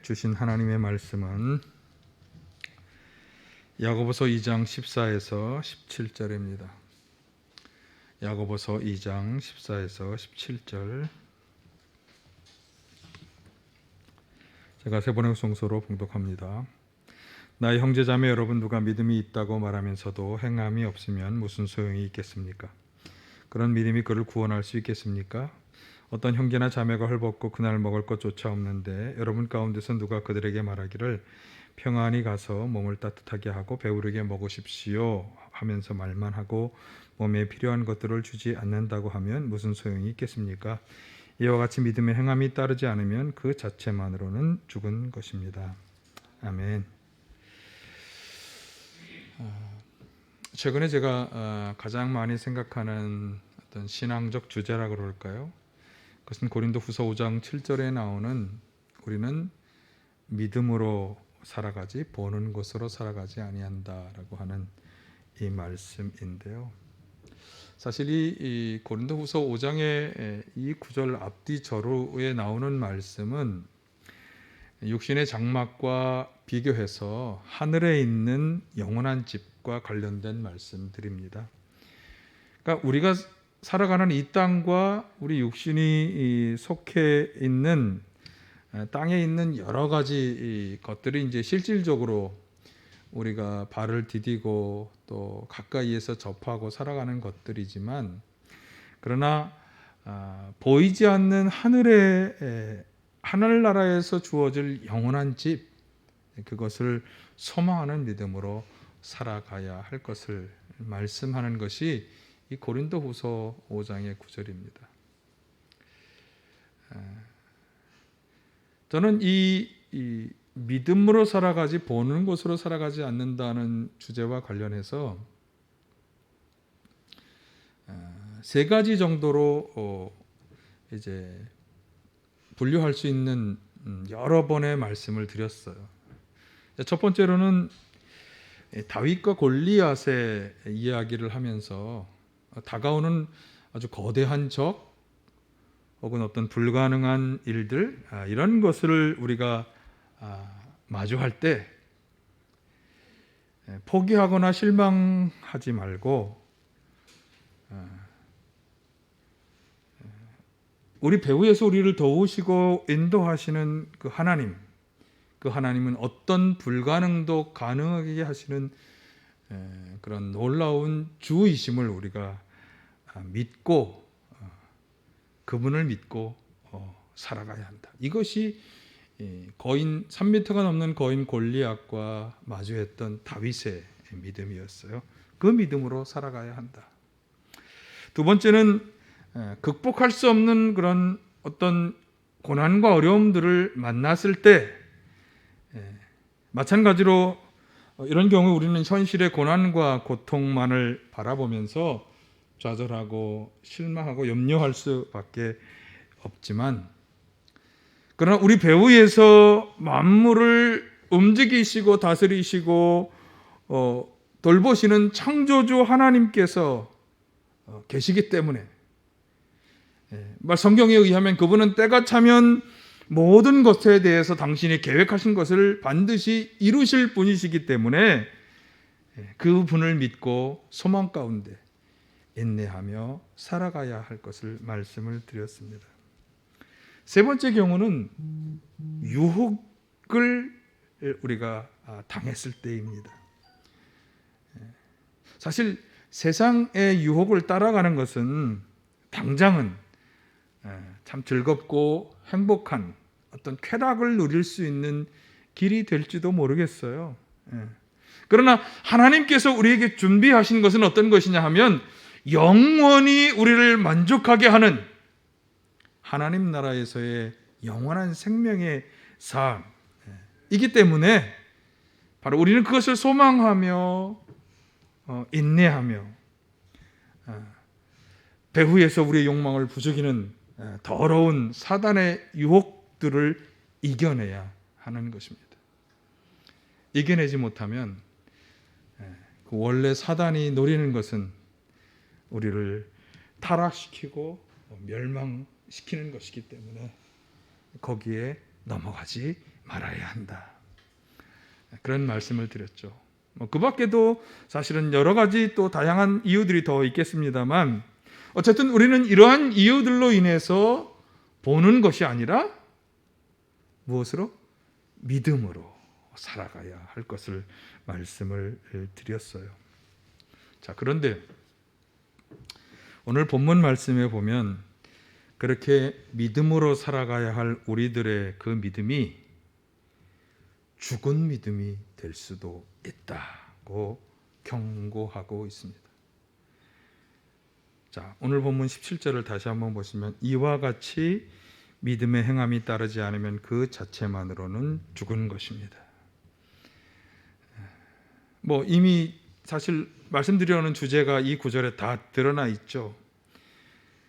주신 하나님의 말씀은 야고보서 2장 14에서 17절입니다. 야고보서 2장 14에서 17절, 제가 세 번의 성소로 봉독합니다. 나의 형제자매 여러분, 누가 믿음이 있다고 말하면서도 행함이 없으면 무슨 소용이 있겠습니까? 그런 믿음이 그를 구원할 수 있겠습니까? 어떤 형제나 자매가 헐벗고 그날 먹을 것조차 없는데 여러분 가운데서 누가 그들에게 말하기를 평안히 가서 몸을 따뜻하게 하고 배부르게 먹으십시오 하면서 말만 하고 몸에 필요한 것들을 주지 않는다고 하면 무슨 소용이 있겠습니까? 이와 같이 믿음의 행함이 따르지 않으면 그 자체만으로는 죽은 것입니다. 아멘. 최근에 제가 가장 많이 생각하는 어떤 신앙적 주제라 그럴까요? 그것은 고린도후서 5장 7절에 나오는 우리는 믿음으로 살아가지 보는 것으로 살아가지 아니한다라고 하는 이 말씀인데요. 사실 이 고린도후서 5장의 이 구절 앞뒤 절호에 나오는 말씀은 육신의 장막과 비교해서 하늘에 있는 영원한 집과 관련된 말씀들입니다. 그러니까 우리가 살아가는 이 땅과 우리 육신이 속해 있는 땅에 있는 여러 가지 것들이 이제 실질적으로 우리가 발을 디디고 또 가까이에서 접하고 살아가는 것들이지만, 그러나 보이지 않는 하늘나라에서 주어질 영원한 집, 그것을 소망하는 믿음으로 살아가야 할 것을 말씀하는 것이 이 고린도후서 5장의 구절입니다. 저는 이 믿음으로 살아가지 보는 것으로 살아가지 않는다는 주제와 관련해서 세 가지 정도로 이제 분류할 수 있는 여러 번의 말씀을 드렸어요. 첫 번째로는 다윗과 골리앗의 이야기를 하면서 다가오는 아주 거대한 적 혹은 어떤 불가능한 일들, 이런 것을 우리가 마주할 때 포기하거나 실망하지 말고 우리 배후에서 우리를 도우시고 인도하시는 그 하나님은 어떤 불가능도 가능하게 하시는 그런 놀라운 주이심을 우리가 믿고 그분을 믿고 살아가야 한다. 이것이 거인 3m가 넘는 거인 골리앗과 마주했던 다윗의 믿음이었어요. 그 믿음으로 살아가야 한다. 두 번째는 극복할 수 없는 그런 어떤 고난과 어려움들을 만났을 때 마찬가지로 이런 경우 우리는 현실의 고난과 고통만을 바라보면서 좌절하고 실망하고 염려할 수밖에 없지만, 그러나 우리 배후에서 만물을 움직이시고 다스리시고 돌보시는 창조주 하나님께서 계시기 때문에, 성경에 의하면 그분은 때가 차면 모든 것에 대해서 당신이 계획하신 것을 반드시 이루실 분이시기 때문에 그분을 믿고 소망 가운데 인내하며 살아가야 할 것을 말씀을 드렸습니다. 세 번째 경우는 유혹을 우리가 당했을 때입니다. 사실 세상의 유혹을 따라가는 것은 당장은 참 즐겁고 행복한 어떤 쾌락을 누릴 수 있는 길이 될지도 모르겠어요. 그러나 하나님께서 우리에게 준비하신 것은 어떤 것이냐 하면 영원히 우리를 만족하게 하는 하나님 나라에서의 영원한 생명의 삶이기 때문에 바로 우리는 그것을 소망하며 인내하며 배후에서 우리의 욕망을 부추기는 더러운 사단의 유혹들을 이겨내야 하는 것입니다. 이겨내지 못하면 그 원래 사단이 노리는 것은 우리를 타락시키고 멸망시키는 것이기 때문에 거기에 넘어가지 말아야 한다. 그런 말씀을 드렸죠. 그 밖에도 사실은 여러 가지 또 다양한 이유들이 더 있겠습니다만 어쨌든 우리는 이러한 이유들로 인해서 보는 것이 아니라 무엇으로? 믿음으로 살아가야 할 것을 말씀을 드렸어요. 자, 그런데 오늘 본문 말씀에 보면 그렇게 믿음으로 살아가야 할 우리들의 그 믿음이 죽은 믿음이 될 수도 있다고 경고하고 있습니다. 자, 오늘 본문 17절을 다시 한번 보시면 이와 같이 믿음의 행함이 따르지 않으면 그 자체만으로는 죽은 것입니다. 이미 사실 말씀드리려는 주제가 이 구절에 다 드러나 있죠.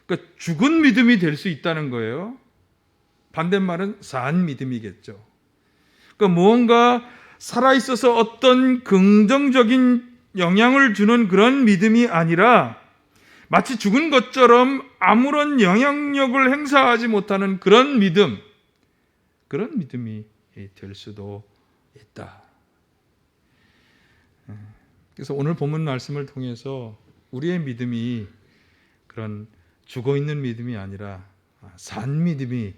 그러니까 죽은 믿음이 될 수 있다는 거예요. 반대말은 산 믿음이겠죠. 그러니까 무언가 살아있어서 어떤 긍정적인 영향을 주는 그런 믿음이 아니라 마치 죽은 것처럼 아무런 영향력을 행사하지 못하는 그런 믿음이 될 수도 있다. 그래서 오늘 본문 말씀을 통해서 우리의 믿음이 그런 죽어있는 믿음이 아니라 산 믿음이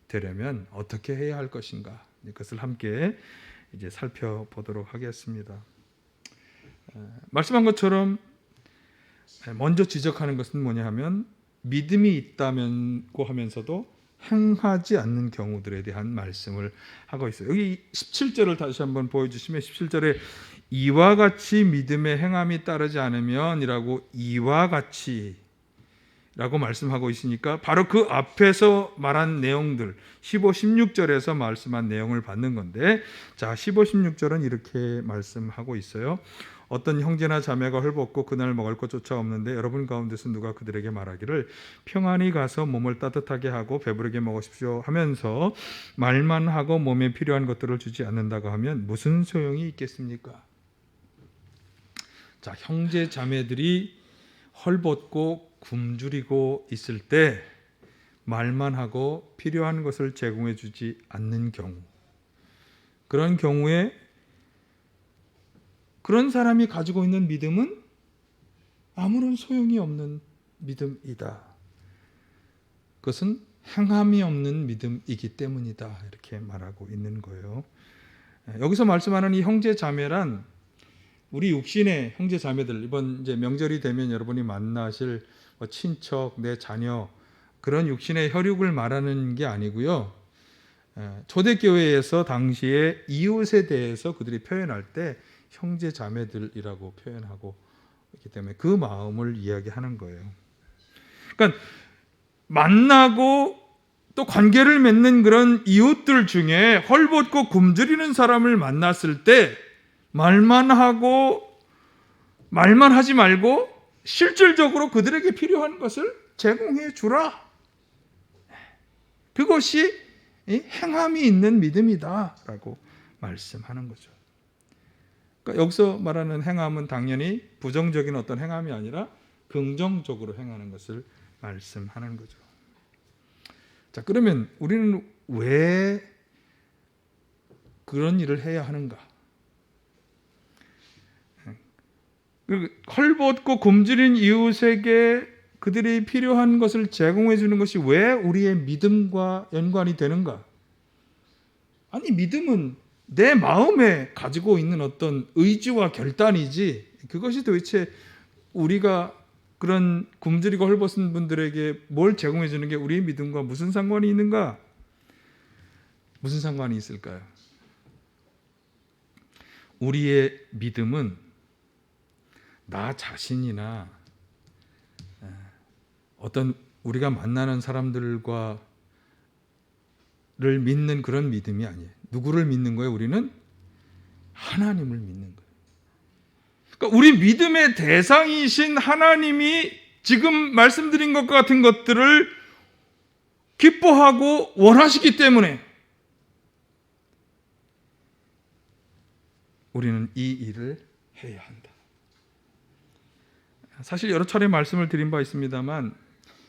되려면 어떻게 해야 할 것인가, 이것을 함께 이제 살펴보도록 하겠습니다. 말씀한 것처럼 먼저 지적하는 것은 뭐냐 하면 믿음이 있다고 하면서도 행하지 않는 경우들에 대한 말씀을 하고 있어요. 여기 17절을 다시 한번 보여주시면 17절에 이와 같이 믿음의 행함이 따르지 않으면 이라고 이와 같이 라고 말씀하고 있으니까 바로 그 앞에서 말한 내용들 15, 16절에서 말씀한 내용을 받는 건데, 자 15, 16절은 이렇게 말씀하고 있어요. 어떤 형제나 자매가 헐벗고 그날 먹을 것조차 없는데 여러분 가운데서 누가 그들에게 말하기를 평안히 가서 몸을 따뜻하게 하고 배부르게 먹으십시오 하면서 말만 하고 몸에 필요한 것들을 주지 않는다고 하면 무슨 소용이 있겠습니까? 자, 형제 자매들이 헐벗고 굶주리고 있을 때 말만 하고 필요한 것을 제공해 주지 않는 경우, 그런 경우에 그런 사람이 가지고 있는 믿음은 아무런 소용이 없는 믿음이다. 그것은 행함이 없는 믿음이기 때문이다. 이렇게 말하고 있는 거예요. 여기서 말씀하는 이 형제 자매란 우리 육신의 형제 자매들, 이번 이제 명절이 되면 여러분이 만나실 친척, 내 자녀, 그런 육신의 혈육을 말하는 게 아니고요. 초대교회에서 당시에 이웃에 대해서 그들이 표현할 때 형제 자매들이라고 표현하고 있기 때문에 그 마음을 이야기하는 거예요. 그러니까 만나고 또 관계를 맺는 그런 이웃들 중에 헐벗고 굶주리는 사람을 만났을 때 말만 하지 말고 실질적으로 그들에게 필요한 것을 제공해 주라. 그것이 행함이 있는 믿음이다라고 말씀하는 거죠. 그러니까 여기서 말하는 행함은 당연히 부정적인 어떤 행함이 아니라 긍정적으로 행하는 것을 말씀하는 거죠. 자, 그러면 우리는 왜 그런 일을 해야 하는가? 헐벗고 굶주린 이웃에게 그들이 필요한 것을 제공해 주는 것이 왜 우리의 믿음과 연관이 되는가? 아니, 믿음은 내 마음에 가지고 있는 어떤 의지와 결단이지, 그것이 도대체 우리가 그런 굶주리고 헐벗은 분들에게 뭘 제공해 주는 게 우리의 믿음과 무슨 상관이 있는가? 무슨 상관이 있을까요? 우리의 믿음은 나 자신이나 어떤 우리가 만나는 사람들과를 믿는 그런 믿음이 아니에요. 누구를 믿는 거예요? 우리는 하나님을 믿는 거예요. 그러니까 우리 믿음의 대상이신 하나님이 지금 말씀드린 것과 같은 것들을 기뻐하고 원하시기 때문에 우리는 이 일을 해야 한다. 사실 여러 차례 말씀을 드린 바 있습니다만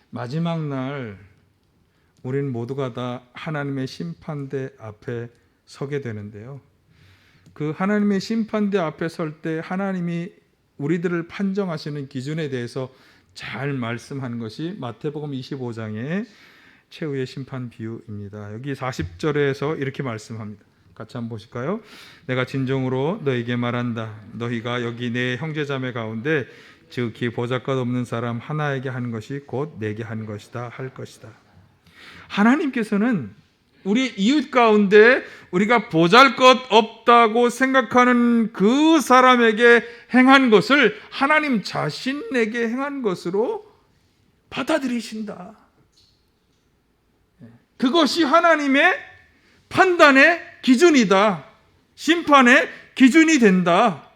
마지막 날 우리는 모두가 다 하나님의 심판대 앞에 서게 되는데요. 그 하나님의 심판대 앞에 설 때 하나님이 우리들을 판정하시는 기준에 대해서 잘 말씀한 것이 마태복음 25장의 최후의 심판 비유입니다. 여기 40절에서 이렇게 말씀합니다. 같이 한번 보실까요? 내가 진정으로 너에게 말한다. 너희가 여기 내 형제자매 가운데 즉히 보잘것 없는 사람 하나에게 한 것이 곧 내게 한 것이다 할 것이다. 하나님께서는 우리 이웃 가운데 우리가 보잘것 없다고 생각하는 그 사람에게 행한 것을 하나님 자신에게 행한 것으로 받아들이신다. 그것이 하나님의 판단의 기준이다. 심판의 기준이 된다.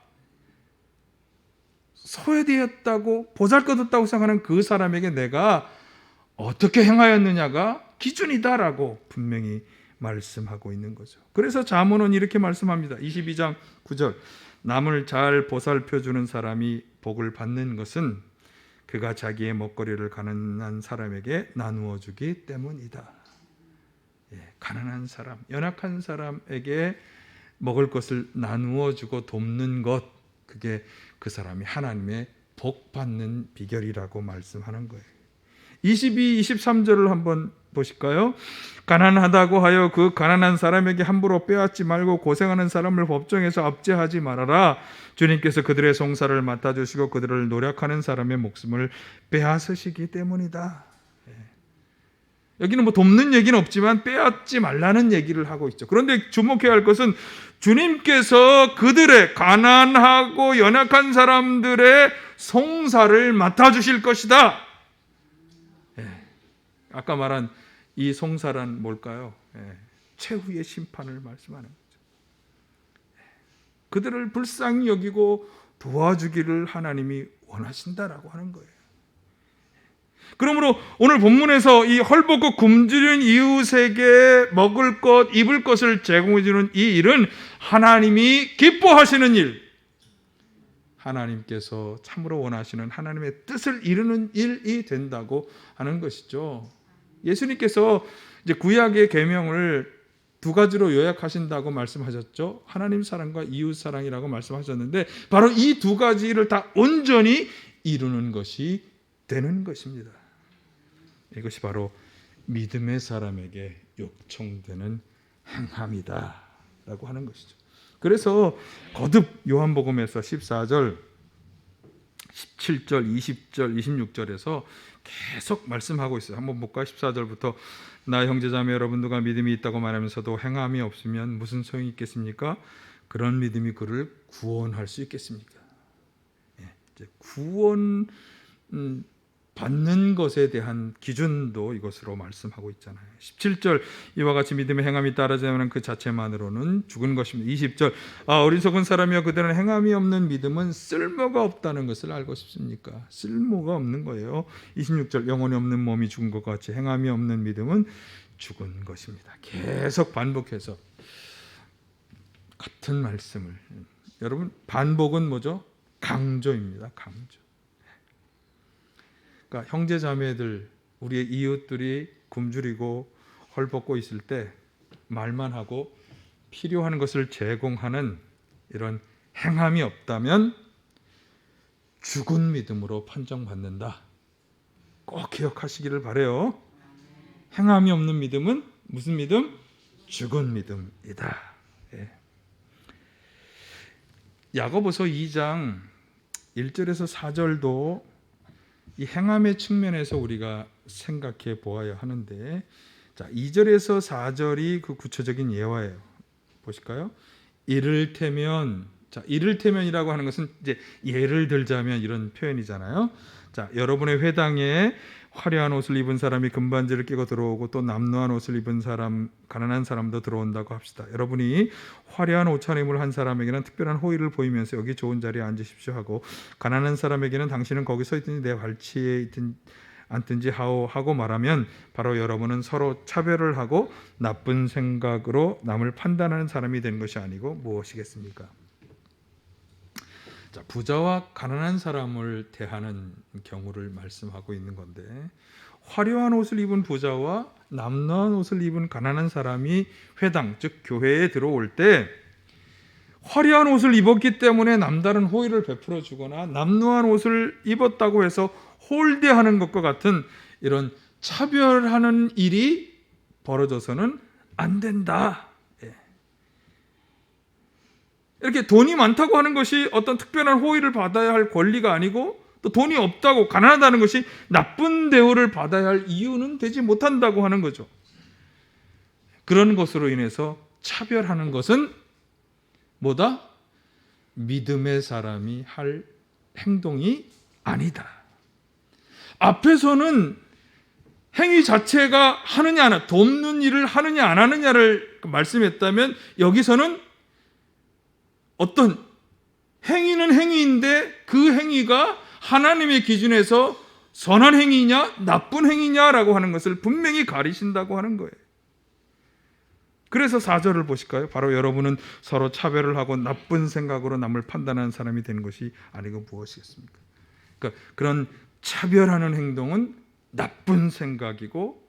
소외되었다고 보잘것없다고 생각하는 그 사람에게 내가 어떻게 행하였느냐가 기준이다라고 분명히 말씀하고 있는 거죠. 그래서 잠언은 이렇게 말씀합니다. 22장 9절 남을 잘 보살펴주는 사람이 복을 받는 것은 그가 자기의 먹거리를 가난한 사람에게 나누어 주기 때문이다. 가난한 사람, 연약한 사람에게 먹을 것을 나누어 주고 돕는 것, 그게 그 사람이 하나님의 복 받는 비결이라고 말씀하는 거예요. 22, 23절을 한번 보실까요? 가난하다고 하여 그 가난한 사람에게 함부로 빼앗지 말고 고생하는 사람을 법정에서 압제하지 말아라. 주님께서 그들의 송사를 맡아주시고 그들을 노력하는 사람의 목숨을 빼앗으시기 때문이다. 여기는 뭐 돕는 얘기는 없지만 빼앗지 말라는 얘기를 하고 있죠. 그런데 주목해야 할 것은 주님께서 그들의 가난하고 연약한 사람들의 송사를 맡아주실 것이다. 아까 말한 이 송사란 뭘까요? 최후의 심판을 말씀하는 거죠. 그들을 불쌍히 여기고 도와주기를 하나님이 원하신다라고 하는 거예요. 그러므로 오늘 본문에서 이 헐벗고 굶주린 이웃에게 먹을 것, 입을 것을 제공해 주는 이 일은 하나님이 기뻐하시는 일, 하나님께서 참으로 원하시는 하나님의 뜻을 이루는 일이 된다고 하는 것이죠. 예수님께서 이제 구약의 계명을 두 가지로 요약하신다고 말씀하셨죠. 하나님 사랑과 이웃 사랑이라고 말씀하셨는데 바로 이 두 가지를 다 온전히 이루는 것이 되는 것입니다. 이것이 바로 믿음의 사람에게 요청되는 행함이다 라고 하는 것이죠. 그래서 거듭 요한복음에서 14절, 17절, 20절, 26절에서 계속 말씀하고 있어요. 한번 볼까요? 14절부터 나 형제자매 여러분 누가 믿음이 있다고 말하면서도 행함이 없으면 무슨 소용이 있겠습니까? 그런 믿음이 그를 구원할 수 있겠습니까? 이제 구원 받는 것에 대한 기준도 이것으로 말씀하고 있잖아요. 17절 이와 같이 믿음의 행함이 따르지 않으면 그 자체만으로는 죽은 것입니다. 20절 어리석은 사람이여 그들은 행함이 없는 믿음은 쓸모가 없다는 것을 알고 싶습니까? 쓸모가 없는 거예요. 26절 영혼이 없는 몸이 죽은 것 같이 행함이 없는 믿음은 죽은 것입니다. 계속 반복해서 같은 말씀을 여러분 반복은 뭐죠? 강조입니다. 강조. 그러니까 형제 자매들 우리의 이웃들이 굶주리고 헐벗고 있을 때 말만 하고 필요한 것을 제공하는 이런 행함이 없다면 죽은 믿음으로 판정받는다. 꼭 기억하시기를 바라요. 행함이 없는 믿음은 무슨 믿음? 죽은 믿음이다. 야고보서 2장 1절에서 4절도 이 행함의 측면에서 우리가 생각해 보아야 하는데, 자 2절에서 4절이 그 구체적인 예화예요. 보실까요? 이를테면, 자 이를테면이라고 하는 것은 이제 예를 들자면 이런 표현이잖아요. 자 여러분의 회당에 화려한 옷을 입은 사람이 금반지를 끼고 들어오고 또 남루한 옷을 입은 사람, 가난한 사람도 들어온다고 합시다. 여러분이 화려한 옷차림을 한 사람에게는 특별한 호의를 보이면서 여기 좋은 자리에 앉으십시오 하고 가난한 사람에게는 당신은 거기 서 있든지 내 발치에 있든 앉든지 하고 말하면 바로 여러분은 서로 차별을 하고 나쁜 생각으로 남을 판단하는 사람이 되는 것이 아니고 무엇이겠습니까? 부자와 가난한 사람을 대하는 경우를 말씀하고 있는 건데, 화려한 옷을 입은 부자와 남루한 옷을 입은 가난한 사람이 회당 즉 교회에 들어올 때 화려한 옷을 입었기 때문에 남다른 호의를 베풀어 주거나 남루한 옷을 입었다고 해서 홀대하는 것과 같은 이런 차별하는 일이 벌어져서는 안 된다. 이렇게 돈이 많다고 하는 것이 어떤 특별한 호의를 받아야 할 권리가 아니고 또 돈이 없다고 가난하다는 것이 나쁜 대우를 받아야 할 이유는 되지 못한다고 하는 거죠. 그런 것으로 인해서 차별하는 것은 뭐다? 믿음의 사람이 할 행동이 아니다. 앞에서는 행위 자체가 하느냐 안 하느냐, 돕는 일을 하느냐 안 하느냐를 말씀했다면 여기서는 어떤 행위는 행위인데 그 행위가 하나님의 기준에서 선한 행위냐 나쁜 행위냐라고 하는 것을 분명히 가리신다고 하는 거예요. 그래서 4절을 보실까요? 바로 여러분은 서로 차별을 하고 나쁜 생각으로 남을 판단하는 사람이 되는 것이 아니고 무엇이겠습니까? 그러니까 그런 차별하는 행동은 나쁜 생각이고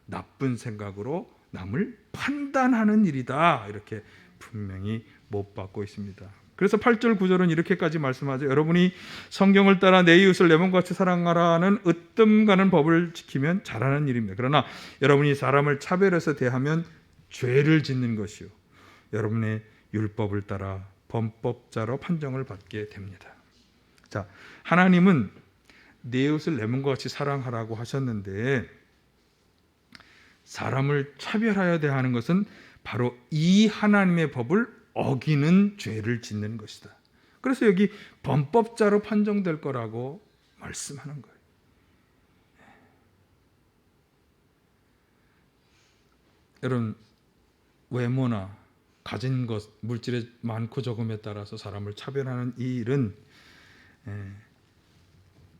나쁜 생각으로 남을 판단하는 일이다. 이렇게 분명히 못 받고 있습니다. 그래서 8절 9절은 이렇게까지 말씀하죠. 여러분이 성경을 따라 내 이웃을 내 몸같이 사랑하라는 으뜸 가는 법을 지키면 잘하는 일입니다. 그러나 여러분이 사람을 차별해서 대하면 죄를 짓는 것이요 여러분의 율법을 따라 범법자로 판정을 받게 됩니다. 자, 하나님은 내 이웃을 내 몸과 같이 사랑하라고 하셨는데 사람을 차별하여 대하는 것은 바로 이 하나님의 법을 어기는 죄를 짓는 것이다. 그래서 여기 범법자로 판정될 거라고 말씀하는 거예요. 여러분, 외모나 가진 것, 물질의 많고 적음에 따라서 사람을 차별하는 이 일은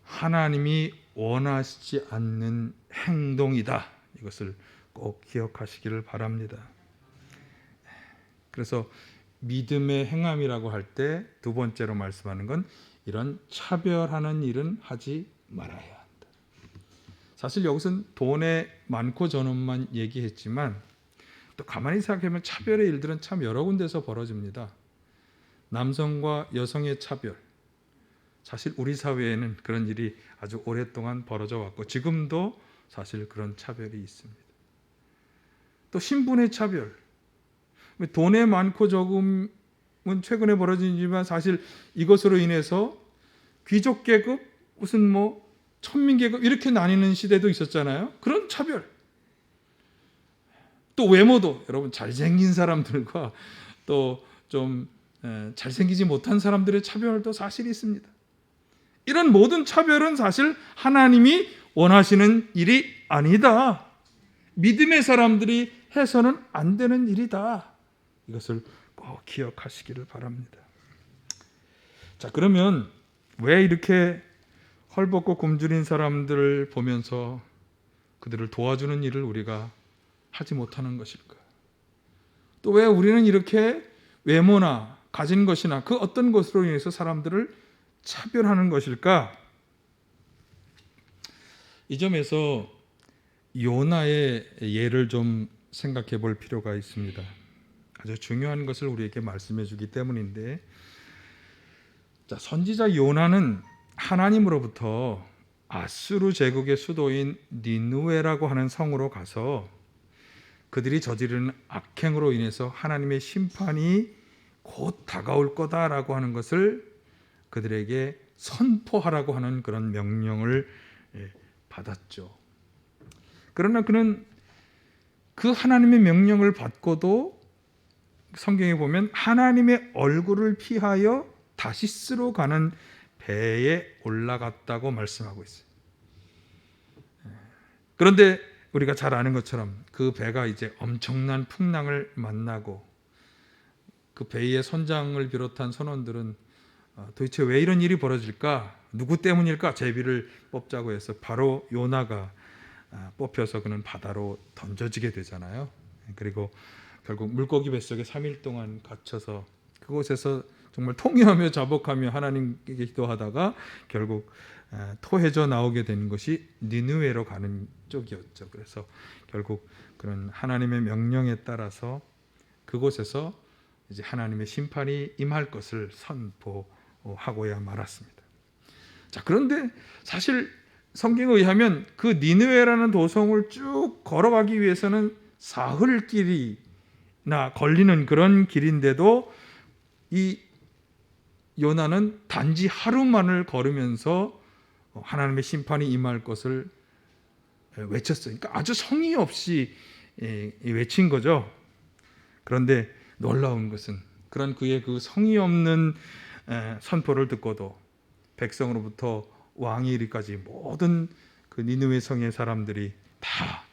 하나님이 원하시지 않는 행동이다. 이것을 꼭 기억하시기를 바랍니다. 그래서 믿음의 행함이라고 할 때 두 번째로 말씀하는 건 이런 차별하는 일은 하지 말아야 한다. 사실 여기서는 돈의 많고 적음만 얘기했지만 또 가만히 생각해보면 차별의 일들은 참 여러 군데서 벌어집니다. 남성과 여성의 차별. 사실 우리 사회에는 그런 일이 아주 오랫동안 벌어져 왔고 지금도 사실 그런 차별이 있습니다. 또 신분의 차별. 돈의 많고 적음은 최근에 벌어지지만 사실 이것으로 인해서 귀족 계급, 무슨 천민 계급 이렇게 나뉘는 시대도 있었잖아요. 그런 차별. 또 외모도 여러분 잘생긴 사람들과 또 좀 잘생기지 못한 사람들의 차별도 사실이 있습니다. 이런 모든 차별은 사실 하나님이 원하시는 일이 아니다. 믿음의 사람들이 해서는 안 되는 일이다. 이것을 꼭 기억하시기를 바랍니다. 자, 그러면 왜 이렇게 헐벗고 굶주린 사람들을 보면서 그들을 도와주는 일을 우리가 하지 못하는 것일까? 또 왜 우리는 이렇게 외모나 가진 것이나 그 어떤 것으로 인해서 사람들을 차별하는 것일까? 이 점에서 요나의 예를 좀 생각해 볼 필요가 있습니다. 아주 중요한 것을 우리에게 말씀해 주기 때문인데, 자, 선지자 요나는 하나님으로부터 아수르 제국의 수도인 니느웨라고 하는 성으로 가서 그들이 저지르는 악행으로 인해서 하나님의 심판이 곧 다가올 거다라고 하는 것을 그들에게 선포하라고 하는 그런 명령을 받았죠. 그러나 그는 그 하나님의 명령을 받고도 성경에 보면 하나님의 얼굴을 피하여 다시스로 가는 배에 올라갔다고 말씀하고 있어요. 그런데 우리가 잘 아는 것처럼 그 배가 이제 엄청난 풍랑을 만나고 그 배의 선장을 비롯한 선원들은 도대체 왜 이런 일이 벌어질까? 누구 때문일까? 제비를 뽑자고 해서 바로 요나가 뽑혀서 그는 바다로 던져지게 되잖아요. 그리고 결국 물고기 뱃속에 3일 동안 갇혀서 그곳에서 정말 통회하며 자복하며 하나님께 기도하다가 결국 토해져 나오게 된 것이 니느웨로 가는 쪽이었죠. 그래서 결국 그런 하나님의 명령에 따라서 그곳에서 이제 하나님의 심판이 임할 것을 선포하고야 말았습니다. 자, 그런데 사실 성경에 의하면 그 니느웨라는 도성을 쭉 걸어가기 위해서는 사흘 길이나 걸리는 그런 길인데도 이 요나는 단지 하루만을 걸으면서 하나님의 심판이 임할 것을 외쳤어요. 그러니까 아주 성의 없이 외친 거죠. 그런데 놀라운 것은 그런 그의 그 성의 없는 선포를 듣고도 백성으로부터 왕이 이르기까지 모든 그 니느웨 성의 사람들이 다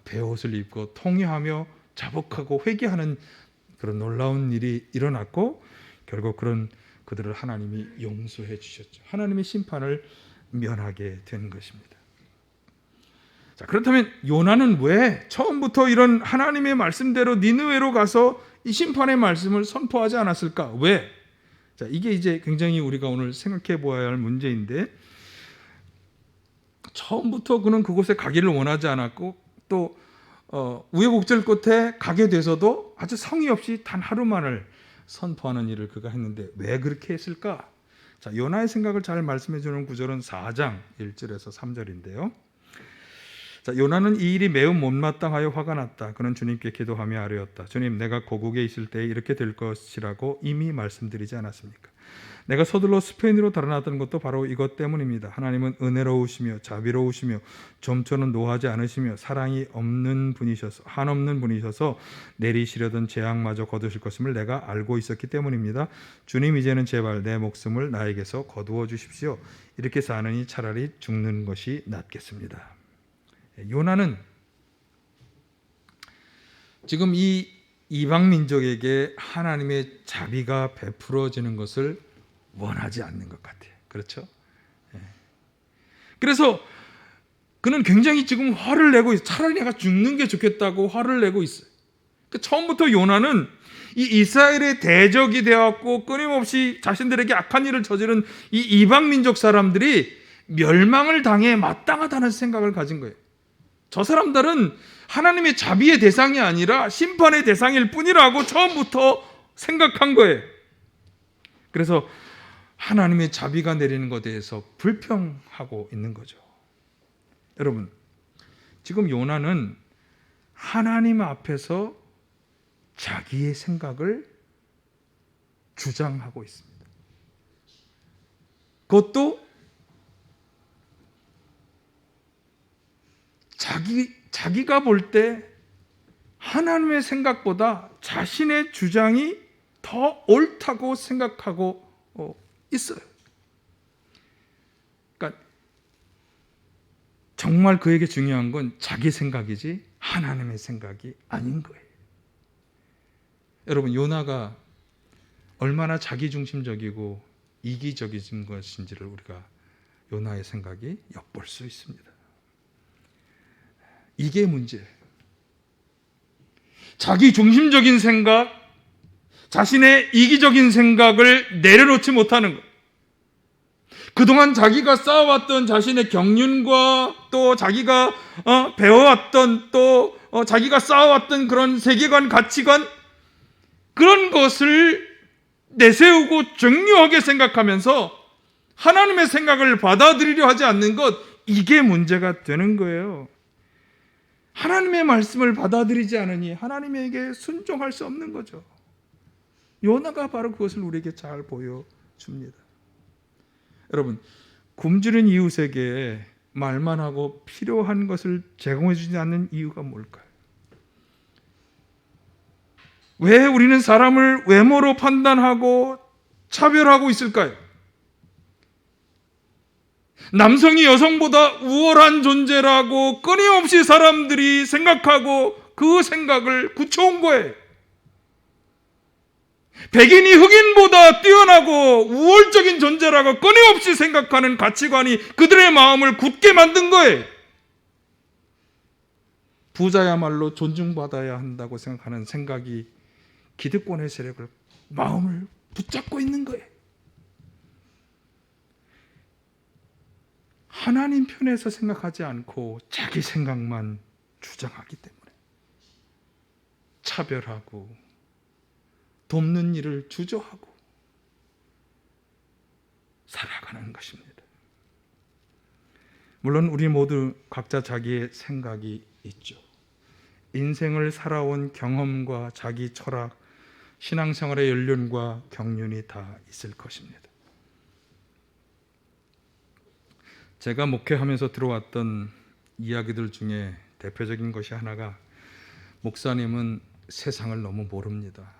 베옷을 입고 통회하며 자복하고 회개하는 그런 놀라운 일이 일어났고 결국 그들을 하나님이 용서해 주셨죠. 하나님의 심판을 면하게 된 것입니다. 자, 그렇다면 요나는 왜 처음부터 이런 하나님의 말씀대로 니느웨로 가서 이 심판의 말씀을 선포하지 않았을까? 왜? 자, 이게 이제 굉장히 우리가 오늘 생각해 보아야 할 문제인데, 처음부터 그는 그곳에 가기를 원하지 않았고 또 우여곡절 끝에 가게 돼서도 아주 성의 없이 단 하루만을 선포하는 일을 그가 했는데 왜 그렇게 했을까? 자, 요나의 생각을 잘 말씀해 주는 구절은 4장 1절에서 3절인데요. 자, 요나는 이 일이 매우 못마땅하여 화가 났다. 그는 주님께 기도하며 아뢰었다. 주님, 내가 고국에 있을 때 이렇게 될 것이라고 이미 말씀드리지 않았습니까? 내가 서둘러 스페인으로 달아났던 것도 바로 이것 때문입니다. 하나님은 은혜로우시며 자비로우시며 좀처럼 노하지 않으시며 사랑이 없는 분이셔서 한없는 분이셔서 내리시려던 재앙마저 거두실 것임을 내가 알고 있었기 때문입니다. 주님, 이제는 제발 내 목숨을 나에게서 거두어 주십시오. 이렇게 사느니 차라리 죽는 것이 낫겠습니다. 요나는 지금 이 이방 민족에게 하나님의 자비가 베풀어지는 것을 원하지 않는 것 같아요. 그렇죠? 그래서 그는 굉장히 지금 화를 내고 있어요. 차라리 내가 죽는 게 좋겠다고 화를 내고 있어요. 처음부터 요나는 이 이스라엘의 대적이 되었고 끊임없이 자신들에게 악한 일을 저지른 이 이방 민족 사람들이 멸망을 당해 마땅하다는 생각을 가진 거예요. 저 사람들은 하나님의 자비의 대상이 아니라 심판의 대상일 뿐이라고 처음부터 생각한 거예요. 그래서 하나님의 자비가 내리는 것에 대해서 불평하고 있는 거죠. 여러분, 지금 요나는 하나님 앞에서 자기의 생각을 주장하고 있습니다. 그것도 자기가 볼 때 하나님의 생각보다 자신의 주장이 더 옳다고 생각하고 있어요. 그러니까 정말 그에게 중요한 건 자기 생각이지 하나님의 생각이 아닌 거예요. 여러분, 요나가 얼마나 자기중심적이고 이기적인 것인지를 우리가 요나의 생각이 엿볼 수 있습니다. 이게 문제예요. 자기중심적인 생각, 자신의 이기적인 생각을 내려놓지 못하는 것. 그동안 자기가 쌓아왔던 자신의 경륜과 또 자기가 배워왔던 또 자기가 쌓아왔던 그런 세계관, 가치관, 그런 것을 내세우고 정교하게 생각하면서 하나님의 생각을 받아들이려 하지 않는 것, 이게 문제가 되는 거예요. 하나님의 말씀을 받아들이지 않으니 하나님에게 순종할 수 없는 거죠. 요나가 바로 그것을 우리에게 잘 보여줍니다. 여러분, 굶주린 이웃에게 말만 하고 필요한 것을 제공해 주지 않는 이유가 뭘까요? 왜 우리는 사람을 외모로 판단하고 차별하고 있을까요? 남성이 여성보다 우월한 존재라고 끊임없이 사람들이 생각하고 그 생각을 굳혀온 거예요. 백인이 흑인보다 뛰어나고 우월적인 존재라고 끊임없이 생각하는 가치관이 그들의 마음을 굳게 만든 거예요. 부자야말로 존중받아야 한다고 생각하는 생각이 기득권의 세력을 마음을 붙잡고 있는 거예요. 하나님 편에서 생각하지 않고 자기 생각만 주장하기 때문에 차별하고 돕는 일을 주저하고 살아가는 것입니다. 물론 우리 모두 각자 자기의 생각이 있죠. 인생을 살아온 경험과 자기 철학, 신앙생활의 연륜과 경륜이 다 있을 것입니다. 제가 목회하면서 들어왔던 이야기들 중에 대표적인 것이 하나가, 목사님은 세상을 너무 모릅니다.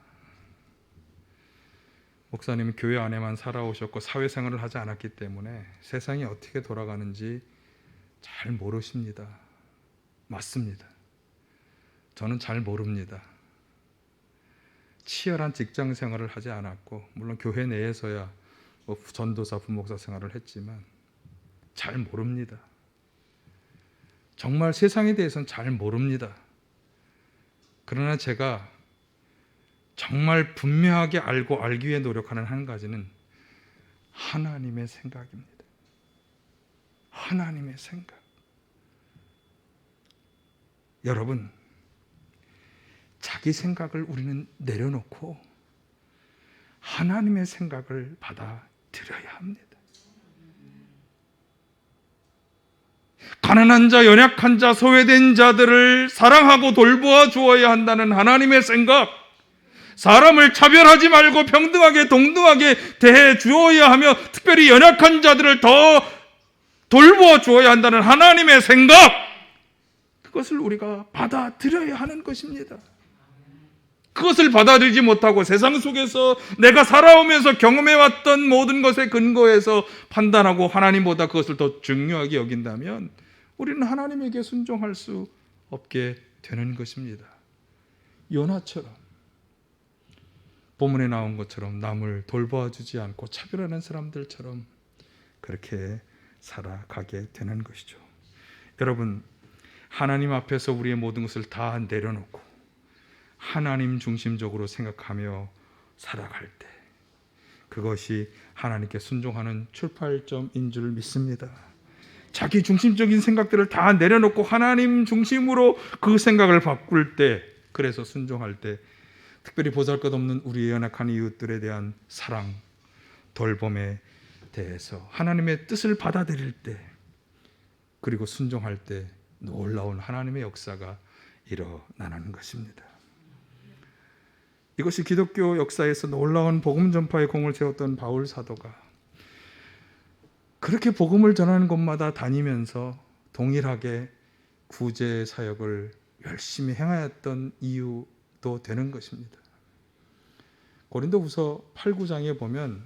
목사님은 교회 안에만 살아오셨고 사회생활을 하지 않았기 때문에 세상이 어떻게 돌아가는지 잘 모르십니다. 맞습니다. 저는 잘 모릅니다. 치열한 직장 생활을 하지 않았고, 물론 교회 내에서야 전도사, 부목사 생활을 했지만 잘 모릅니다. 정말 세상에 대해서는 잘 모릅니다. 그러나 제가 정말 분명하게 알기 위해 노력하는 한 가지는 하나님의 생각입니다. 하나님의 생각. 여러분, 자기 생각을 우리는 내려놓고 하나님의 생각을 받아들여야 합니다. 가난한 자, 연약한 자, 소외된 자들을 사랑하고 돌보아 주어야 한다는 하나님의 생각, 사람을 차별하지 말고 평등하게 동등하게 대해 주어야 하며 특별히 연약한 자들을 더 돌보아 주어야 한다는 하나님의 생각, 그것을 우리가 받아들여야 하는 것입니다. 그것을 받아들이지 못하고 세상 속에서 내가 살아오면서 경험해왔던 모든 것에 근거해서 판단하고 하나님보다 그것을 더 중요하게 여긴다면 우리는 하나님에게 순종할 수 없게 되는 것입니다. 요나처럼, 본문에 나온 것처럼 남을 돌봐주지 않고 차별하는 사람들처럼 그렇게 살아가게 되는 것이죠. 여러분, 하나님 앞에서 우리의 모든 것을 다 내려놓고 하나님 중심적으로 생각하며 살아갈 때, 그것이 하나님께 순종하는 출발점인 줄 믿습니다. 자기 중심적인 생각들을 다 내려놓고 하나님 중심으로 그 생각을 바꿀 때, 그래서 순종할 때, 특별히 보잘것없는 우리의 연약한 이웃들에 대한 사랑, 돌봄에 대해서 하나님의 뜻을 받아들일 때, 그리고 순종할 때 놀라운 하나님의 역사가 일어나는 것입니다. 이것이 기독교 역사에서 놀라운 복음 전파의 공을 세웠던 바울 사도가 그렇게 복음을 전하는 곳마다 다니면서 동일하게 구제 사역을 열심히 행하였던 이유도 되는 것입니다. 고린도후서 8, 9장에 보면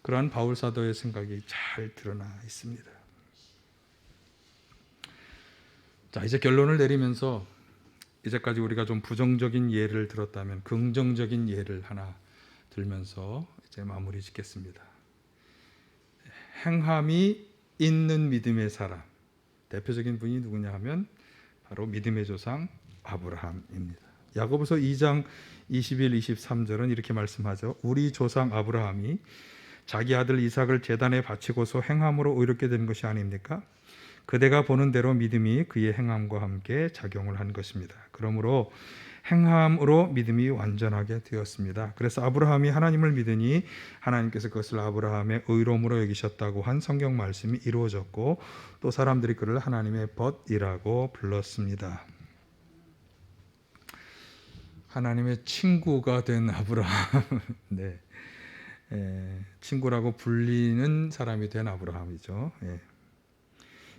그러한 바울 사도의 생각이 잘 드러나 있습니다. 자, 이제 결론을 내리면서, 이제까지 우리가 좀 부정적인 예를 들었다면 긍정적인 예를 하나 들면서 이제 마무리 짓겠습니다. 행함이 있는 믿음의 사람, 대표적인 분이 누구냐 하면 바로 믿음의 조상 아브라함입니다. 야고보서 2장 21, 23절은 이렇게 말씀하죠. 우리 조상 아브라함이 자기 아들 이삭을 제단에 바치고서 행함으로 의롭게 된 것이 아닙니까? 그대가 보는 대로 믿음이 그의 행함과 함께 작용을 한 것입니다. 그러므로 행함으로 믿음이 완전하게 되었습니다. 그래서 아브라함이 하나님을 믿으니 하나님께서 그것을 아브라함의 의로움으로 여기셨다고 한 성경 말씀이 이루어졌고, 또 사람들이 그를 하나님의 벗이라고 불렀습니다. 하나님의 친구가 된 아브라함, 네, 친구라고 불리는 사람이 된 아브라함이죠.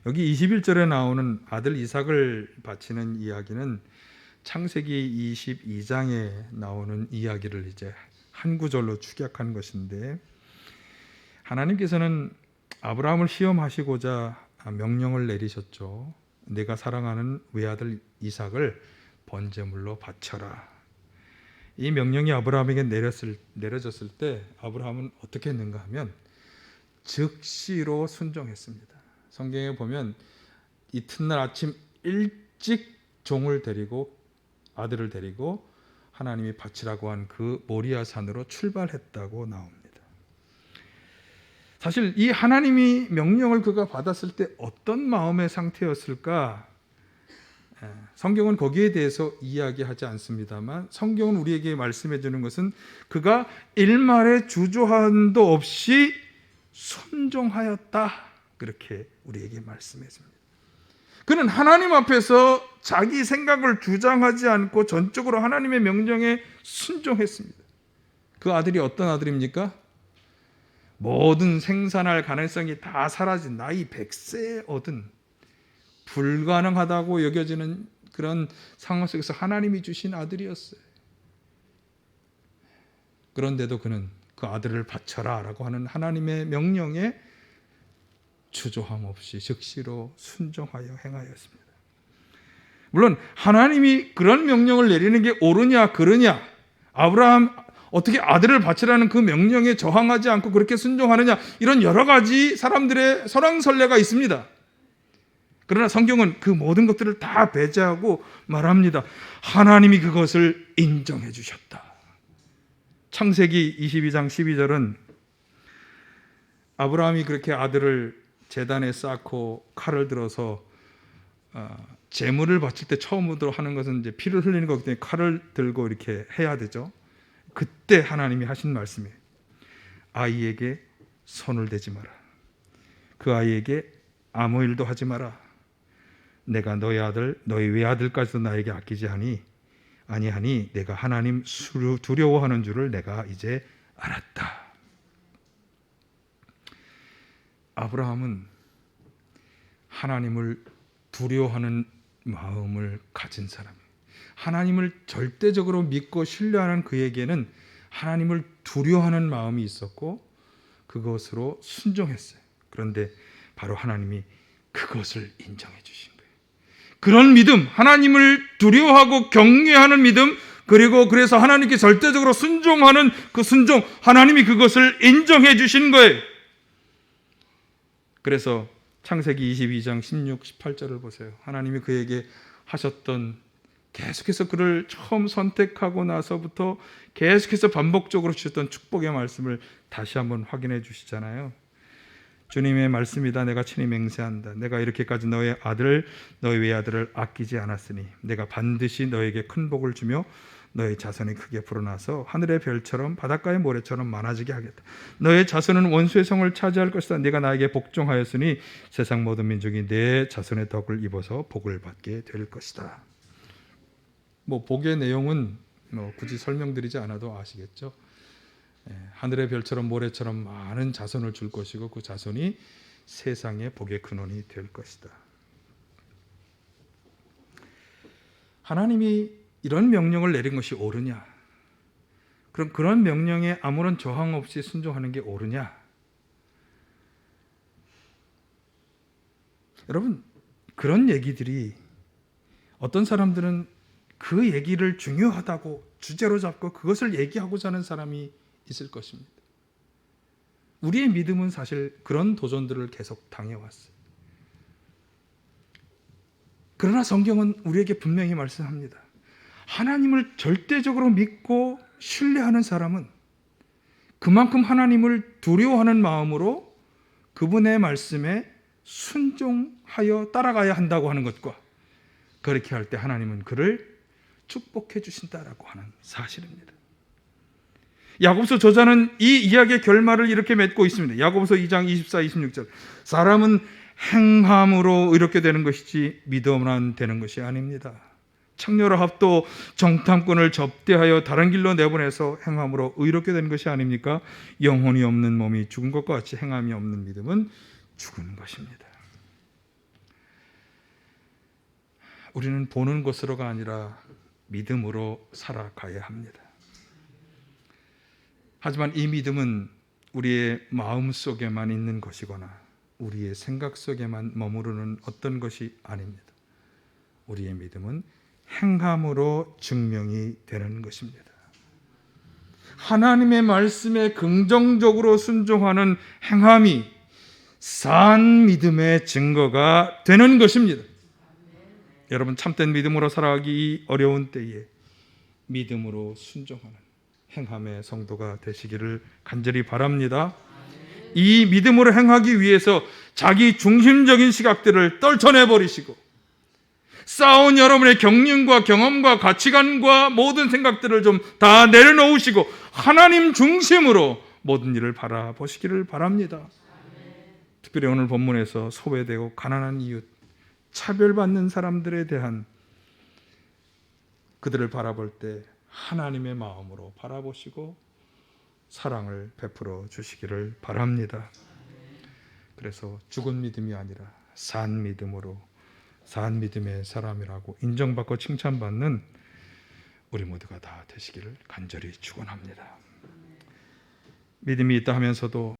여기 21절에 나오는 아들 이삭을 바치는 이야기는 창세기 22장에 나오는 이야기를 이제 한 구절로 축약한 것인데, 하나님께서는 아브라함을 시험하시고자 명령을 내리셨죠. 내가 사랑하는 외아들 이삭을 번제물로 바쳐라. 이 명령이 아브라함에게 내려졌을 때 아브라함은 어떻게 했는가 하면 즉시로 순종했습니다. 성경에 보면 이튿날 아침 일찍 아들을 데리고 하나님이 바치라고 한 그 모리아 산으로 출발했다고 나옵니다. 사실 이 하나님이 명령을 그가 받았을 때 어떤 마음의 상태였을까? 성경은 거기에 대해서 이야기하지 않습니다만 성경은 우리에게 말씀해 주는 것은 그가 일말의 주저함도 없이 순종하였다, 그렇게 우리에게 말씀해 줍니다. 그는 하나님 앞에서 자기 생각을 주장하지 않고 전적으로 하나님의 명령에 순종했습니다. 그 아들이 어떤 아들입니까? 모든 생산할 가능성이 다 사라진 나이 100세에 얻은 불가능하다고 여겨지는 그런 상황 속에서 하나님이 주신 아들이었어요. 그런데도 그는 그 아들을 바쳐라 라고 하는 하나님의 명령에 주저함 없이 즉시로 순종하여 행하였습니다. 물론 하나님이 그런 명령을 내리는 게 옳으냐 그르냐, 아브라함 어떻게 아들을 바치라는 그 명령에 저항하지 않고 그렇게 순종하느냐, 이런 여러 가지 사람들의 설왕설래가 있습니다. 그러나 성경은 그 모든 것들을 다 배제하고 말합니다. 하나님이 그것을 인정해 주셨다. 창세기 22장 12절은 아브라함이 그렇게 아들을 제단에 쌓고 칼을 들어서 제물을 바칠 때 처음으로 하는 것은 이제 피를 흘리는 거기 때문에 칼을 들고 이렇게 해야 되죠. 그때 하나님이 하신 말씀이에요. 아이에게 손을 대지 마라. 그 아이에게 아무 일도 하지 마라. 내가 너희 아들, 너희 외아들까지도 나에게 아끼지 아니하니 내가 하나님 두려워하는 줄을 내가 이제 알았다. 아브라함은 하나님을 두려워하는 마음을 가진 사람이에요. 하나님을 절대적으로 믿고 신뢰하는 그에게는 하나님을 두려워하는 마음이 있었고 그것으로 순종했어요. 그런데 바로 하나님이 그것을 인정해 주신 거예요. 그런 믿음, 하나님을 두려워하고 경외하는 믿음, 그리고 그래서 하나님께 절대적으로 순종하는 그 순종, 하나님이 그것을 인정해 주신 거예요. 그래서 창세기 22장 16, 18절을 보세요. 하나님이 그에게 하셨던, 계속해서 그를 처음 선택하고 나서부터 계속해서 반복적으로 주셨던 축복의 말씀을 다시 한번 확인해 주시잖아요. 주님의 말씀이다. 내가 친히 맹세한다. 내가 이렇게까지 너의 아들, 너의 외아들을 아끼지 않았으니 내가 반드시 너에게 큰 복을 주며 너의 자손이 크게 불어나서 하늘의 별처럼 바닷가의 모래처럼 많아지게 하겠다. 너의 자손은 원수의 성을 차지할 것이다. 네가 나에게 복종하였으니 세상 모든 민족이 내 자손의 덕을 입어서 복을 받게 될 것이다. 복의 내용은 굳이 설명드리지 않아도 아시겠죠. 하늘의 별처럼 모래처럼 많은 자손을 줄 것이고 그 자손이 세상의 복의 근원이 될 것이다. 하나님이 이런 명령을 내린 것이 옳으냐? 그럼 그런 명령에 아무런 저항 없이 순종하는 게 옳으냐? 여러분, 그런 얘기들이 어떤 사람들은 그 얘기를 중요하다고 주제로 잡고 그것을 얘기하고자 하는 사람이 있을 것입니다. 우리의 믿음은 사실 그런 도전들을 계속 당해왔어요. 그러나 성경은 우리에게 분명히 말씀합니다. 하나님을 절대적으로 믿고 신뢰하는 사람은 그만큼 하나님을 두려워하는 마음으로 그분의 말씀에 순종하여 따라가야 한다고 하는 것과 그렇게 할 때 하나님은 그를 축복해 주신다라고 하는 사실입니다. 야고보서 저자는 이 이야기의 결말을 이렇게 맺고 있습니다. 야고보서 2장 24, 26절. 사람은 행함으로 의롭게 되는 것이지 믿음으로는 되는 것이 아닙니다. 창녀 라합도 정탐꾼을 접대하여 다른 길로 내보내서 행함으로 의롭게 되는 것이 아닙니까? 영혼이 없는 몸이 죽은 것과 같이 행함이 없는 믿음은 죽은 것입니다. 우리는 보는 것으로가 아니라 믿음으로 살아가야 합니다. 하지만 이 믿음은 우리의 마음 속에만 있는 것이거나 우리의 생각 속에만 머무르는 어떤 것이 아닙니다. 우리의 믿음은 행함으로 증명이 되는 것입니다. 하나님의 말씀에 긍정적으로 순종하는 행함이 산 믿음의 증거가 되는 것입니다. 여러분, 참된 믿음으로 살아가기 어려운 때에 믿음으로 순종하는 행함의 성도가 되시기를 간절히 바랍니다. 이 믿음으로 행하기 위해서 자기 중심적인 시각들을 떨쳐내버리시고 쌓아온 여러분의 경륜과 경험과 가치관과 모든 생각들을 좀 다 내려놓으시고 하나님 중심으로 모든 일을 바라보시기를 바랍니다. 특별히 오늘 본문에서 소외되고 가난한 이웃, 차별받는 사람들에 대한 그들을 바라볼 때 하나님의 마음으로 바라보시고 사랑을 베풀어 주시기를 바랍니다. 그래서 죽은 믿음이 아니라 산 믿음으로, 산 믿음의 사람이라고 인정받고 칭찬받는 우리 모두가 다 되시기를 간절히 축원합니다. 믿음이 있다 하면서도